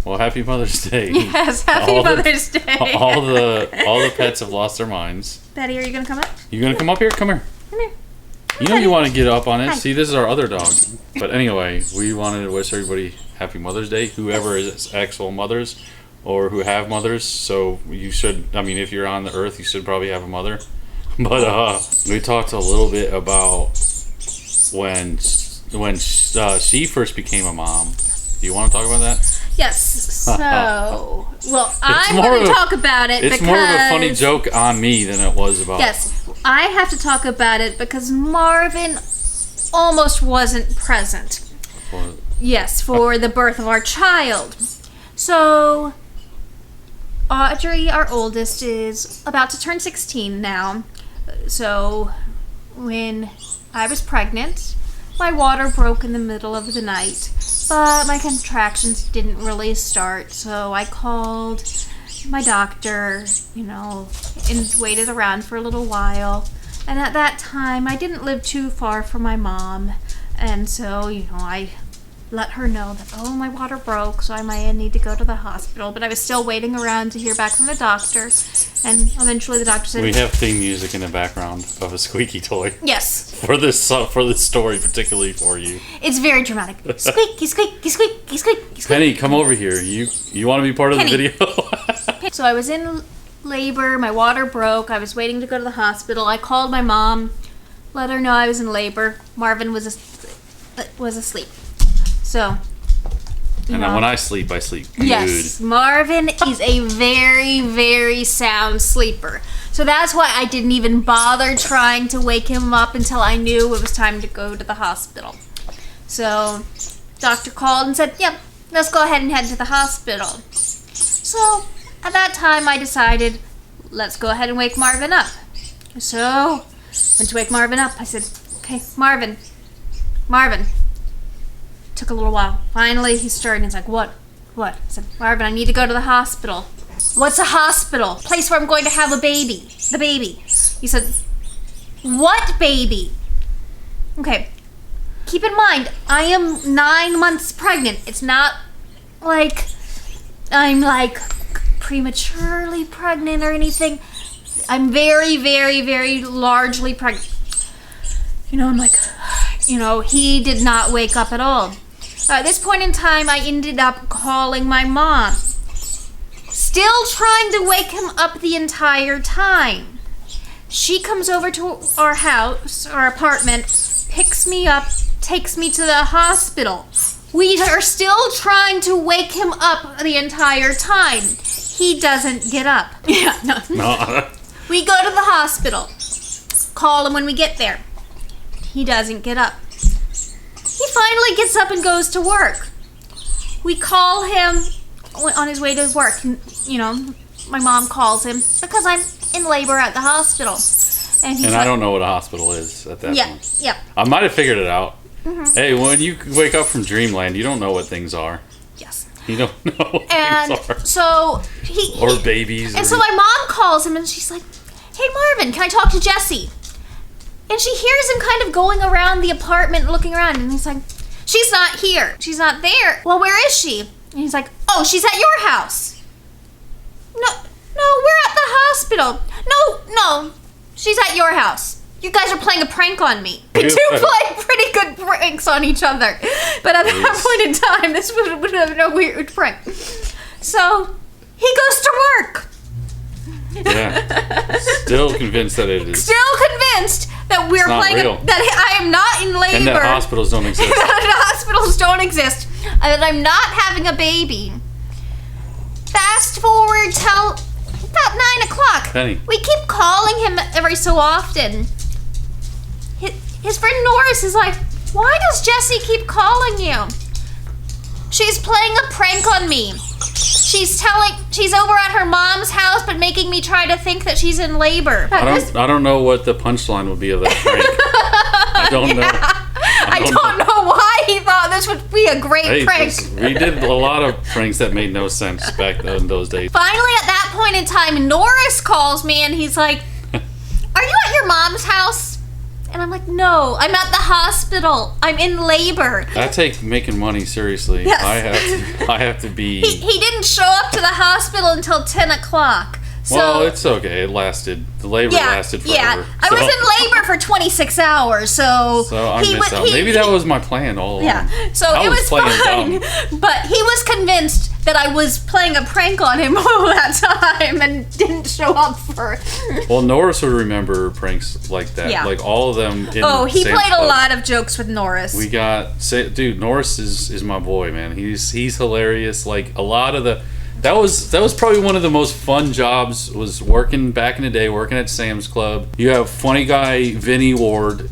Well, happy Mother's Day. Yes, happy Mother's Day. All the pets have lost their minds. Betty, are you gonna come up? You gonna come up here? Come here. Come here. You know you want to get up on it. Hi. See, this is our other dog. But anyway, we wanted to wish everybody happy Mother's Day. Whoever is actual mothers or who have mothers. So you should, I mean, if you're on the earth, you should probably have a mother. But we talked a little bit about when she first became a mom. Do you want to talk about that? Yes. So, well, I'm more going of to a- talk about it It's because more of a funny joke on me than it was about. Yes, I have to talk about it because Marvin almost wasn't present. For- Yes, for the birth of our child. So, Audrey, our oldest, is about to turn 16 now. So, when I was pregnant, my water broke in the middle of the night, but my contractions didn't really start. So I called my doctor, and waited around for a little while. And at that time, I didn't live too far from my mom. And so, I let her know that, my water broke, so I might need to go to the hospital. But I was still waiting around to hear back from the doctor. And eventually the doctor said... We have theme music in the background of a squeaky toy. Yes. For this story, particularly for you. It's very dramatic. Squeaky, squeaky, squeaky, squeaky, squeaky. Penny, come over here. You want to be part of Penny. the video? So I was in labor. My water broke. I was waiting to go to the hospital. I called my mom, let her know I was in labor. Marvin was asleep. So, And when I sleep good. yes, Marvin is a very, very sound sleeper. So that's why I didn't even bother trying to wake him up until I knew it was time to go to the hospital. So, doctor called and said, yep, let's go ahead and head to the hospital. So, at that time, I decided, let's go ahead and wake Marvin up. So, went to wake Marvin up. I said, okay, Marvin. Took a little while. Finally, he stirred and he's like, what? I said, Marvin, I need to go to the hospital. What's a hospital? Place where I'm going to have a baby. The baby. He said, what baby? Okay. Keep in mind, I am 9 months pregnant. It's not like I'm prematurely pregnant or anything. I'm very, very, very largely pregnant. I'm like, he did not wake up at all. At this point in time, I ended up calling my mom. Still trying to wake him up the entire time. She comes over to our house, our apartment, picks me up, takes me to the hospital. We are still trying to wake him up the entire time. He doesn't get up. Yeah, no. We go to the hospital. Call him when we get there. He doesn't get up. He finally gets up and goes to work. We call him on his way to work. My mom calls him because I'm in labor at the hospital. And I don't know what a hospital is at that point. Yeah. I might have figured it out. Mm-hmm. Hey, when you wake up from dreamland, you don't know what things are. Yes. You don't know what And things are. so Or babies. And so my mom calls him and she's like, hey Marvin, can I talk to Jesse? And she hears him kind of going around the apartment looking around and he's like, she's not here. She's not there. Well, where is she? And he's like, oh, she's at your house. No, we're at the hospital. No, she's at your house. You guys are playing a prank on me. We do play pretty good pranks on each other. But at that point in time, this would have been a weird prank. So, he goes to work. Yeah. Still convinced that it is. Still convinced that we're not playing real. that I am not in labor. And that hospitals don't exist. That hospitals don't exist. That I'm not having a baby. Fast forward till about 9 o'clock. Penny. We keep calling him every so often. His friend Norris is like, why does Jessie keep calling you? She's playing a prank on me. She's over at her mom's house, but making me try to think that she's in labor. I don't know what the punchline would be of that prank. I don't know. I don't know why he thought this would be a great prank. We did a lot of pranks that made no sense back in those days. Finally, at that point in time, Norris calls me and he's like, are you at your mom's house? And I'm like, no, I'm at the hospital. I'm in labor. I take making money seriously. Yes. I have to be. He didn't show up to the hospital until 10 o'clock. So, Well, it's okay. It lasted. The labor lasted forever. Yeah, I was in labor for 26 hours, so I missed out. Maybe that was my plan all along. Yeah, so I it was playing fine. dumb. But he was convinced that I was playing a prank on him all that time and didn't show up for. Well, Norris would remember pranks like that. Yeah. Like all of them. Oh, he Sam's played a Club. lot of jokes with Norris. We got, dude. Norris is my boy, man. He's hilarious. Like a lot of the. That was probably one of the most fun jobs, was working back in the day, working at Sam's Club. You have funny guy Vinny Ward,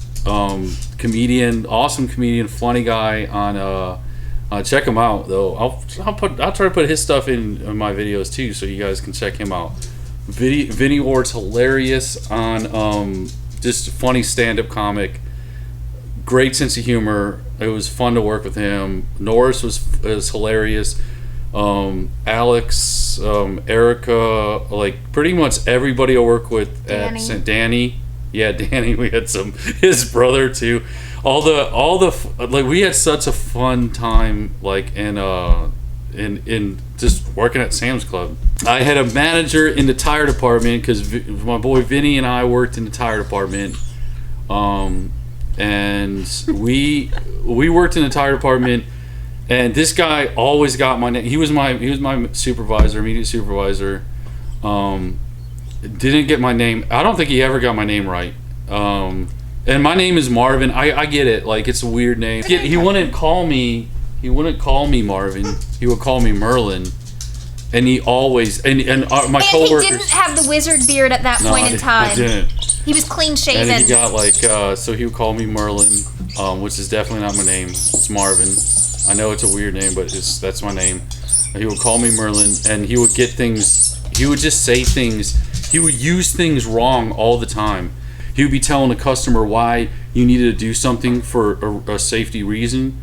comedian, awesome comedian, funny guy on check him out though. I'll try to put his stuff in my videos too, so you guys can check him out. Vinny Ward's hilarious on just funny stand-up comic. Great sense of humor. It was fun to work with him. Norris was hilarious. Alex, Erica, like pretty much everybody I work with Danny. at Danny. Yeah, Danny. We had his brother too. All the like we had such a fun time, like in just working at Sam's Club. I had a manager in the tire department because my boy Vinny and I worked in the tire department. And we worked in the tire department. And this guy always got my name. He was my supervisor, immediate supervisor. Didn't get my name. I don't think he ever got my name right. And my name is Marvin. I get it. Like, it's a weird name. He wouldn't call me Marvin. He would call me Merlin. And he always my coworkers. He didn't have the wizard beard at that point in time. I didn't. He was clean shaven. And he got like so he would call me Merlin, which is definitely not my name. It's Marvin. I know it's a weird name, but that's my name. He would call me Merlin, and he would get things. He would just say things. He would use things wrong all the time. He would be telling a customer why you needed to do something for a safety reason,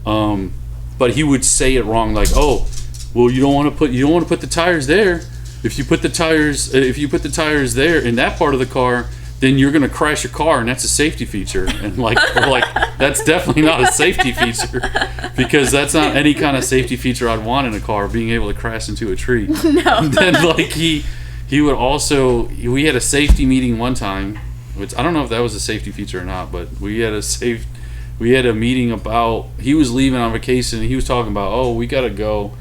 but he would say it wrong. Like, oh, well, you don't want to put the tires there. If you put the tires there in that part of the car, then you're gonna crash your car, and that's a safety feature. And like that's definitely not a safety feature, because that's not any kind of safety feature I'd want in a car, being able to crash into a tree. No. And then like he would also, we had a safety meeting one time, which I don't know if that was a safety feature or not, but we had a meeting about, he was leaving on vacation, and he was talking about, oh, we gotta go,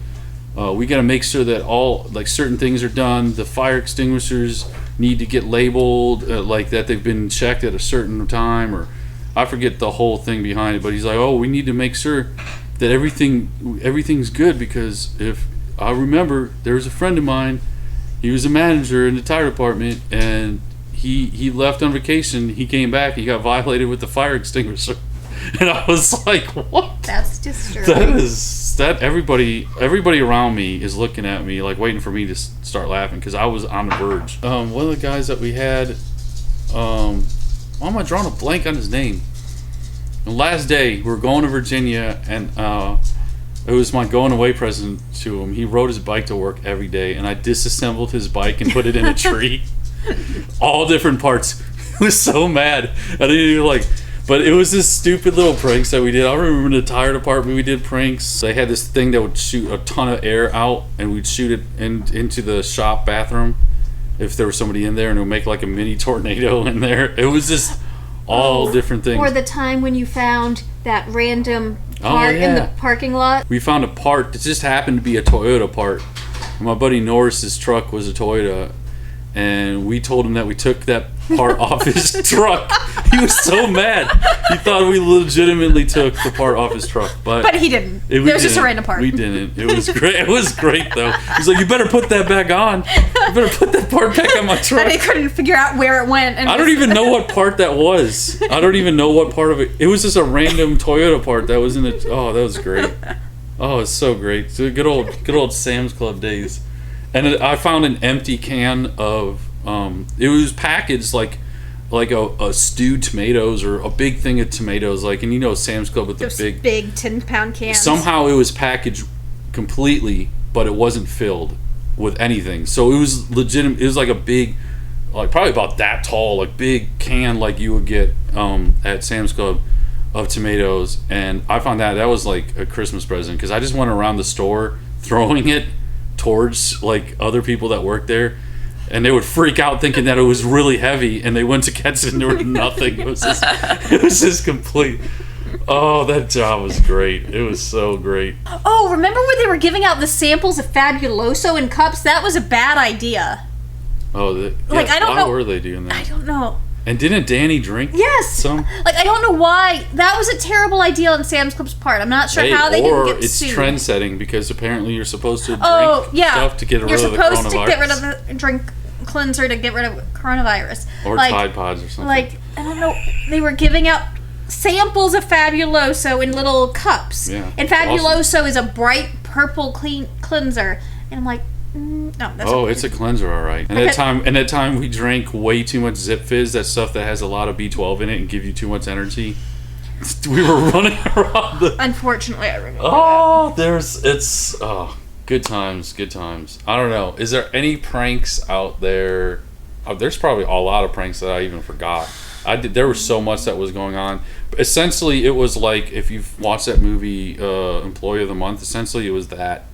we gotta make sure that all like certain things are done. The fire extinguishers need to get labeled, like that they've been checked at a certain time, or I forget the whole thing behind it, but he's like, oh, we need to make sure that everything's good, because if I remember, there was a friend of mine, he was a manager in the tire department, and he left on vacation, he came back, he got violated with the fire extinguisher. And I was like, what? That's disturbing. That everybody around me is looking at me, like waiting for me to start laughing, because I was on the verge. One of the guys that we had, why am I drawing a blank on his name? The last day, we were going to Virginia, and it was my going away present to him. He rode his bike to work every day, and I disassembled his bike and put it in a tree. All different parts. He was so mad. I didn't even like... But it was this stupid little pranks that we did. I remember in the tire department we did pranks. They had this thing that would shoot a ton of air out, and we'd shoot it into the shop bathroom if there was somebody in there, and it would make like a mini tornado in there. It was just all different things. Or the time when you found that random part in the parking lot. We found a part that just happened to be a Toyota part. My buddy Norris's truck was a Toyota, and we told him that we took that part off his truck. He was so mad. He thought we legitimately took the part off his truck, but he didn't. It was just a random part. We didn't. It was great. It was great though. He's like, "You better put that back on. You better put that part back on my truck." And he couldn't figure out where it went. And I don't even know what part that was. I don't even know what part of it. It was just a random Toyota part that was in it. Oh, that was great. Oh, it's so great. So good old Sam's Club days. And I found an empty can of. It was packaged like a stewed tomatoes, or a big thing of tomatoes, like, and you know Sam's Club with those the big 10-pound cans. Somehow it was packaged completely, but it wasn't filled with anything. So it was legitimate. It was like a big like probably about that tall, like big can like you would get at Sam's Club of tomatoes, and I found that was like a Christmas present because I just went around the store throwing it towards like other people that worked there, and they would freak out thinking that it was really heavy, and they went to catch it and there was nothing. It was just complete. Oh, that job was great. It was so great. Oh, remember when they were giving out the samples of Fabuloso in cups? That was a bad idea. Oh, Like, I don't know. Why were they doing that? I don't know. And didn't Danny drink? Yes. Some? Like, I don't know why. That was a terrible idea on Sam's Club's part. I'm not sure how they didn't get it's sued. trend setting because apparently you're supposed to drink yeah. stuff to get rid You're of the coronavirus. supposed to get rid of the drink cleanser to get rid of coronavirus. Or like, Tide Pods or something. Like, I don't know. They were giving out samples of Fabuloso in little cups. Yeah, And Fabuloso is a bright purple cleanser. And I'm like, no, that's it's a cleanser, all right. And that time we drank way too much Zip Fizz, that stuff that has a lot of B12 in it and give you too much energy. We were running around the... Unfortunately, I remember good times. I don't know. Is there any pranks out there? Oh, there's probably a lot of pranks that I even forgot. There was so much that was going on. Essentially, it was like, if you've watched that movie, Employee of the Month, essentially it was that.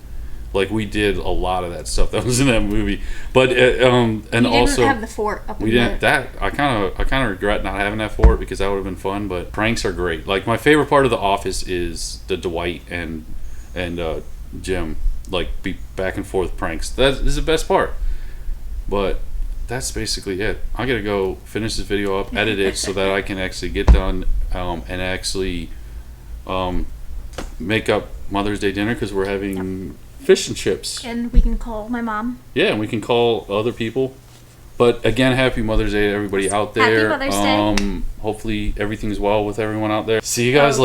Like, we did a lot of that stuff that was in that movie, but and you also didn't have the fort up we in didn't. That I kind of regret not having that for it because that would have been fun. But pranks are great. Like, my favorite part of The Office is the Dwight and Jim like be back and forth pranks. That is the best part. But that's basically it. I gotta go finish this video up, edit it so that I can actually get done and actually make up Mother's Day dinner because we're having fish and chips. And we can call my mom. Yeah, and we can call other people. But again, happy Mother's Day to everybody out there. Happy Mother's Day. Hopefully everything's well with everyone out there. See you guys later.